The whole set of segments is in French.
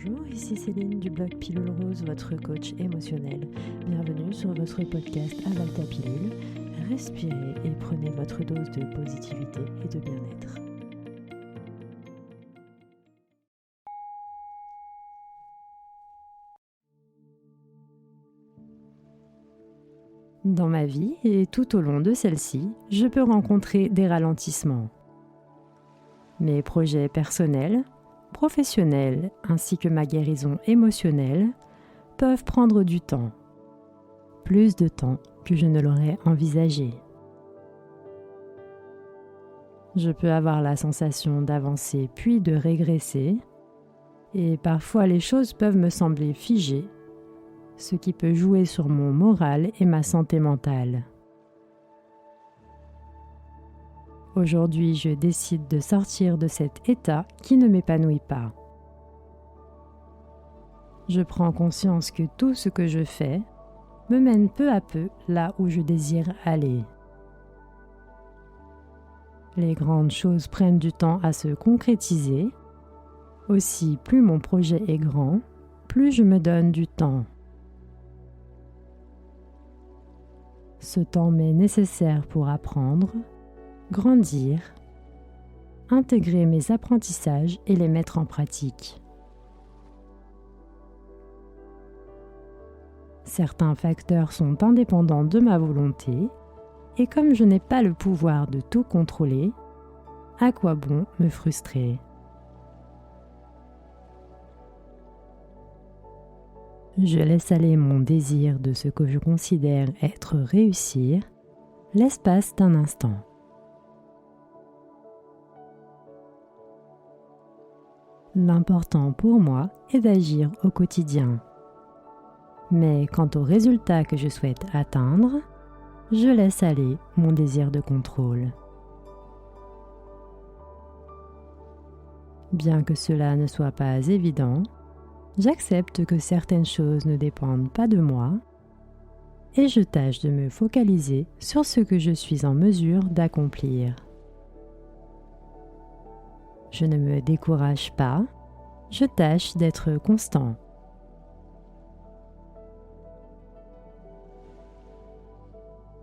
Bonjour, ici Céline du blog Pilule Rose, votre coach émotionnel. Bienvenue sur votre podcast Avale ta pilule. Respirez et prenez votre dose de positivité et de bien-être. Dans ma vie et tout au long de celle-ci, je peux rencontrer des ralentissements. Mes projets personnels, professionnels ainsi que ma guérison émotionnelle peuvent prendre du temps, plus de temps que je ne l'aurais envisagé. Je peux avoir la sensation d'avancer puis de régresser, et parfois les choses peuvent me sembler figées, ce qui peut jouer sur mon moral et ma santé mentale. Aujourd'hui, je décide de sortir de cet état qui ne m'épanouit pas. Je prends conscience que tout ce que je fais me mène peu à peu là où je désire aller. Les grandes choses prennent du temps à se concrétiser. Aussi, plus mon projet est grand, plus je me donne du temps. Ce temps m'est nécessaire pour apprendre, grandir, intégrer mes apprentissages et les mettre en pratique. Certains facteurs sont indépendants de ma volonté, et comme je n'ai pas le pouvoir de tout contrôler, à quoi bon me frustrer ? Je laisse aller mon désir de ce que je considère être réussir l'espace d'un instant. L'important pour moi est d'agir au quotidien. Mais quant au résultat que je souhaite atteindre, je laisse aller mon désir de contrôle. Bien que cela ne soit pas évident, j'accepte que certaines choses ne dépendent pas de moi et je tâche de me focaliser sur ce que je suis en mesure d'accomplir. Je ne me décourage pas, je tâche d'être constant.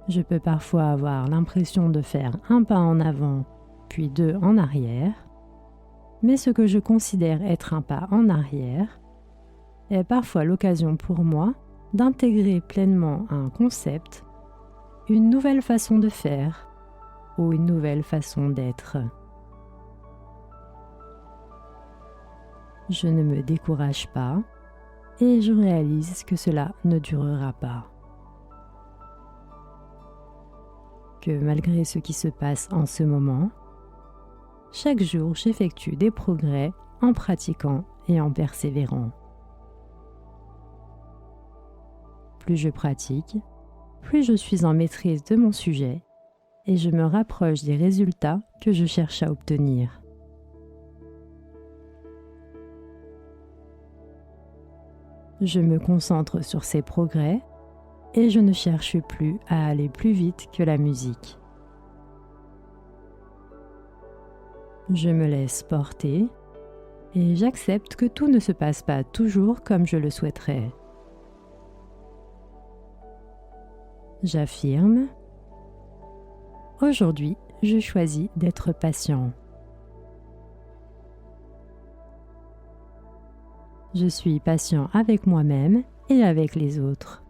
Je peux parfois avoir l'impression de faire un pas en avant, puis deux en arrière, mais ce que je considère être un pas en arrière est parfois l'occasion pour moi d'intégrer pleinement un concept, une nouvelle façon de faire ou une nouvelle façon d'être. Je ne me décourage pas et je réalise que cela ne durera pas. Que malgré ce qui se passe en ce moment, chaque jour j'effectue des progrès en pratiquant et en persévérant. Plus je pratique, plus je suis en maîtrise de mon sujet et je me rapproche des résultats que je cherche à obtenir. Je me concentre sur ces progrès et je ne cherche plus à aller plus vite que la musique. Je me laisse porter et j'accepte que tout ne se passe pas toujours comme je le souhaiterais. J'affirme, aujourd'hui, je choisis d'être patient. Je suis patient avec moi-même et avec les autres.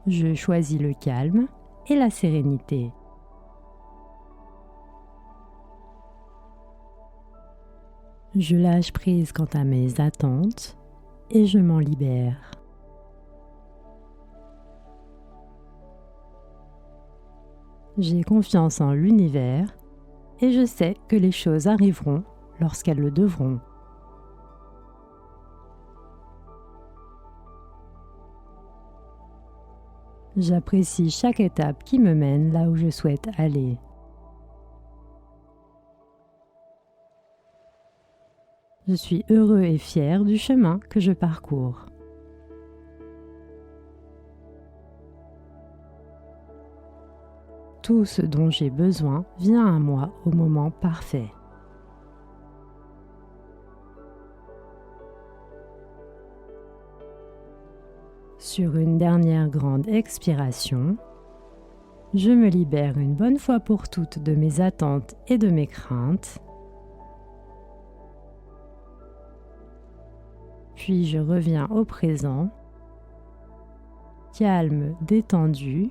Je choisis le calme et la sérénité. Je lâche prise quant à mes attentes et je m'en libère. J'ai confiance en l'univers et je sais que les choses arriveront lorsqu'elles le devront. J'apprécie chaque étape qui me mène là où je souhaite aller. Je suis heureux et fier du chemin que je parcours. Tout ce dont j'ai besoin vient à moi au moment parfait. Sur une dernière grande expiration, je me libère une bonne fois pour toutes de mes attentes et de mes craintes. Puis je reviens au présent, calme, détendu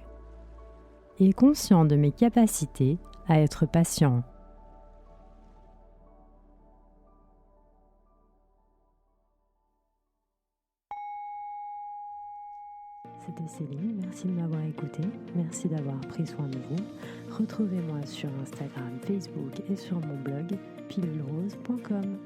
et conscient de mes capacités à être patient. C'était Céline, merci de m'avoir écouté, merci d'avoir pris soin de vous. Retrouvez-moi sur Instagram, Facebook et sur mon blog pilulrose.com.